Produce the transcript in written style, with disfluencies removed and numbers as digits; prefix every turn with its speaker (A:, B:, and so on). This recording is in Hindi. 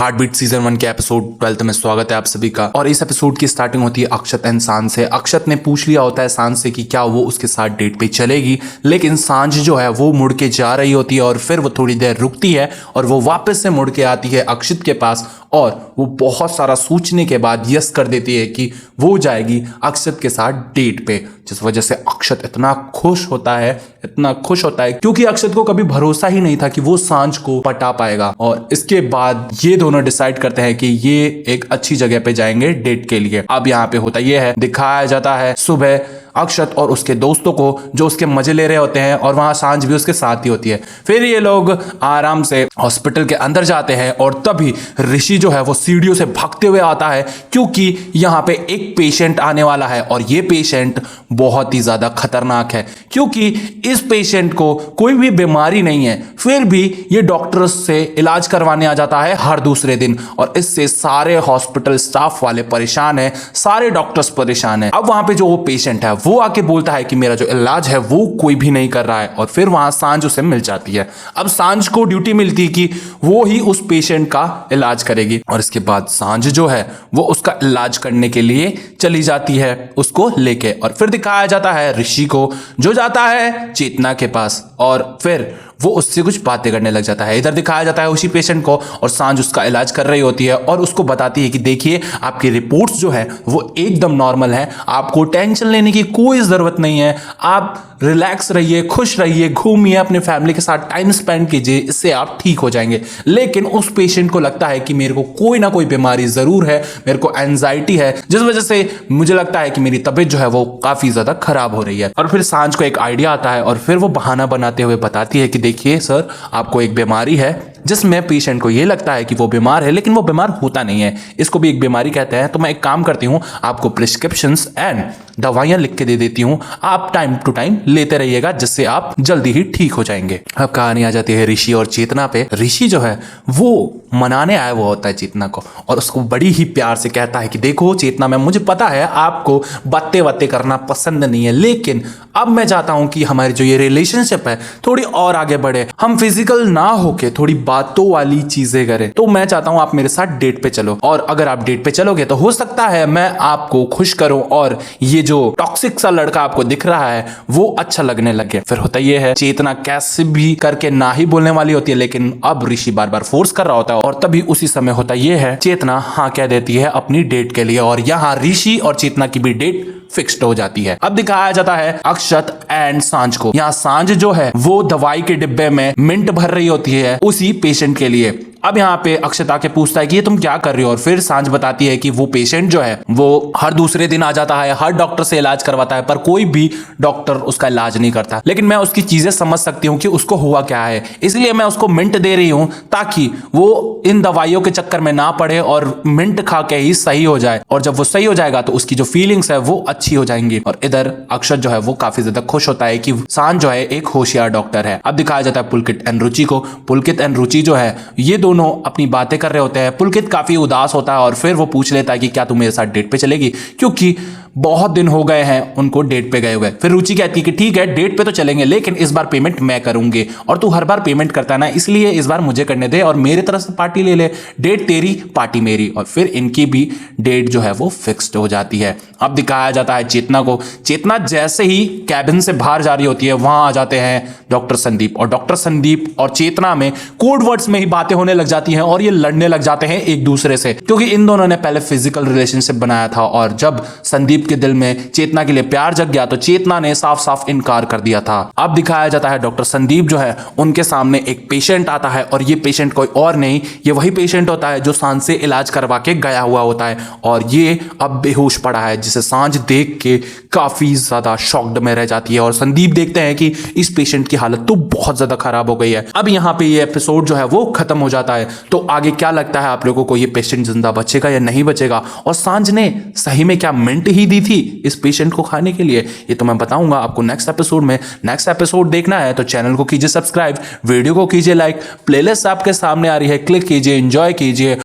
A: हार्ट बीट सीजन 1 के एपिसोड 12 में स्वागत है आप सभी का। और इस एपिसोड की स्टार्टिंग होती है अक्षत एंड सांझ से। अक्षत ने पूछ लिया होता है सांझ से कि क्या वो उसके साथ डेट पे चलेगी, लेकिन सांझ जो है वो मुड़ के जा रही होती है और फिर वो थोड़ी देर रुकती है और वो वापस से मुड़ के आती है अक्षत के पास और वो बहुत सारा सोचने के बाद यस कर देती है कि वो जाएगी अक्षत के साथ डेट पे। जिस वजह से अक्षत इतना खुश होता है क्योंकि अक्षत को कभी भरोसा ही नहीं था कि वो सांझ को पटा पाएगा। और इसके बाद ये दोनों डिसाइड करते हैं कि ये एक अच्छी जगह पे जाएंगे डेट के लिए। अब यहाँ पे होता ये है, दिखाया जाता है सुबह अक्षत और उसके दोस्तों को जो उसके मजे ले रहे होते हैं और वहां सांझ भी उसके साथ ही होती है। फिर ये लोग आराम से हॉस्पिटल के अंदर जाते हैं और तभी ऋषि जो है वो सीढ़ियों से भागते हुए आता है क्योंकि यहाँ पे एक पेशेंट आने वाला है और ये पेशेंट बहुत ही ज्यादा खतरनाक है क्योंकि इस पेशेंट को कोई भी बीमारी नहीं है, फिर भी ये डॉक्टर से इलाज करवाने आ जाता है हर दूसरे दिन और इससे सारे हॉस्पिटल स्टाफ वाले परेशान है, सारे डॉक्टर्स परेशान है। अब वहां पे जो वो पेशेंट है वो आके बोलता है कि मेरा जो इलाज है वो कोई भी नहीं कर रहा है और फिर वहां सांझ उसे मिल जाती है। अब सांझ को ड्यूटी मिलती है कि वो ही उस पेशेंट का इलाज करेगी और इसके बाद सांझ जो है वो उसका इलाज करने के लिए चली जाती है उसको लेके। और फिर दिखाया जाता है ऋषि को जो जाता है चेतना के पास और फिर वो उससे कुछ बातें करने लग जाता है। इधर दिखाया जाता है उसी पेशेंट को और सांझ उसका इलाज कर रही होती है और उसको बताती है कि देखिए आपकी रिपोर्ट्स जो है वो एकदम नॉर्मल है, आपको टेंशन लेने की कोई ज़रूरत नहीं है, आप रिलैक्स रहिए, खुश रहिए, घूमिए, अपने फैमिली के साथ टाइम स्पेंड कीजिए, इससे आप ठीक हो जाएंगे। लेकिन उस पेशेंट को लगता है कि मेरे को कोई ना कोई बीमारी ज़रूर है, मेरे को एंजाइटी है, जिस वजह से मुझे लगता है कि मेरी तबीयत जो है वो काफ़ी ज़्यादा खराब हो रही है। और फिर सांझ को एक आइडिया आता है और फिर वो बहाना बनाते हुए बताती है कि देखिए सर, आपको एक बीमारी है जिसमें पेशेंट को ये लगता है कि वो बीमार है लेकिन वो बीमार होता नहीं है, इसको भी एक बीमारी कहते हैं। तो मैं एक काम करती हूँ, आपको प्रिस्क्रिप्शंस एंड दवाइयां लिख के दे देती हूँ, आप टाइम टू टाइम लेते रहिएगा जिससे आप जल्दी ही ठीक हो जाएंगे। अब कहानी आ जाती है ऋषि और चेतना पे। ऋषि जो है वो मनाने आया हुआ होता है चेतना को और उसको बड़ी ही प्यार से कहता है कि देखो चेतना मैम, मुझे पता है आपको बातें बातें करना पसंद नहीं है, लेकिन अब मैं चाहता हूं कि हमारी जो ये रिलेशनशिप है थोड़ी और आगे बढ़े, हम फिजिकल ना होके थोड़ी बातों वाली चीजें करें। तो मैं चाहता हूं आप मेरे साथ डेट पे चलो और अगर आप डेट पे चलोगे तो हो सकता है मैं आपको खुश करूं और ये जो टॉक्सिक सा लड़का आपको दिख रहा है वो अच्छा लगने लगे। फिर होता ये है, चेतना कैसे भी करके ना ही बोलने वाली होती है लेकिन अब ऋषि बार बार फोर्स कर रहा होता है और तभी उसी समय होता ये है, चेतना हाँ कह देती है अपनी डेट के लिए और यहाँ ऋषि और चेतना की भी डेट फिक्स्ड हो जाती है। अब दिखाया जाता है अक्षत एंड सांझ को। यहाँ सांझ जो है वो दवाई के डिब्बे में मिंट भर रही होती है उसी पेशेंट के लिए। अब यहाँ पे अक्षत आके पूछता है कि ये तुम क्या कर रही हो और फिर सांझ बताती है कि वो पेशेंट जो है वो हर दूसरे दिन आ जाता है, हर डॉक्टर से इलाज करवाता है पर कोई भी डॉक्टर उसका इलाज नहीं करता, लेकिन मैं उसकी चीजें समझ सकती हूँ कि उसको हुआ क्या है, इसलिए मैं उसको मिंट दे रही हूँ ताकि वो इन दवाइयों के चक्कर में ना पड़े और मिंट खा के ही सही हो जाए और जब वो सही हो जाएगा तो उसकी जो फीलिंग्स है वो अच्छी हो जाएंगी। और इधर अक्षत जो है वो काफी ज्यादा खुश होता है कि सांझ जो है एक होशियार डॉक्टर है। अब दिखाया जाता है पुलकित एंड रुचि को। पुलकित एंड रुचि जो है ये दोनों अपनी बातें कर रहे होते हैं। पुलकित काफी उदास होता है और फिर वो पूछ लेता है कि क्या तुम मेरे साथ डेट पे चलेगी, क्योंकि बहुत दिन हो गए हैं उनको डेट पे गए हुए। फिर रुचि कहती है कि ठीक है डेट पे तो चलेंगे लेकिन इस बार पेमेंट मैं करूंगी और तू हर बार पेमेंट करता है ना, इसलिए इस बार मुझे करने दे और मेरे तरफ से पार्टी ले ले, डेट तेरी पार्टी मेरी। और फिर इनकी भी डेट जो है वो फिक्स्ड हो जाती है। अब दिखाया जाता है चेतना को। चेतना जैसे ही कैबिन से बाहर जा रही होती है वहां आ जाते हैं डॉक्टर संदीप और डॉक्टर संदीप और चेतना में कोड वर्ड्स में ही बातें होने लग जाती हैं और ये लड़ने लग जाते हैं एक दूसरे से क्योंकि इन दोनों ने पहले फिजिकल रिलेशनशिप बनाया था और जब संदीप के दिल में चेतना के लिए प्यार जग गया तो चेतना ने साफ साफ इनकार कर दिया था। अब दिखाया जाता है डॉक्टर संदीप जो है उनके सामने एक पेशेंट आता है और ये पेशेंट कोई और नहीं, ये वही पेशेंट होता है जो सांझ से इलाज करवा के गया हुआ होता है और ये अब बेहोश पड़ा है, जिसे सांझ देख के काफी ज्यादा शॉक्ड में रह जाती है और संदीप देखते हैं कि इस पेशेंट की हालत तो बहुत ज्यादा खराब हो गई है। अब यहाँ पे ये एपिसोड जो है वो खत्म हो जाता है। तो आगे क्या लगता है आप लोगों को, ये पेशेंट जिंदा बचेगा या नहीं बचेगा और सांझ ने सही में क्या मिंट ही दी थी इस पेशेंट को खाने के लिए, ये तो मैं बताऊंगा आपको नेक्स्ट एपिसोड में। नेक्स्ट एपिसोड देखना है तो चैनल को कीजिए सब्सक्राइब, वीडियो को कीजिए लाइक, प्लेलिस्ट आपके सामने आ रही है, क्लिक कीजिए, एंजॉय कीजिए।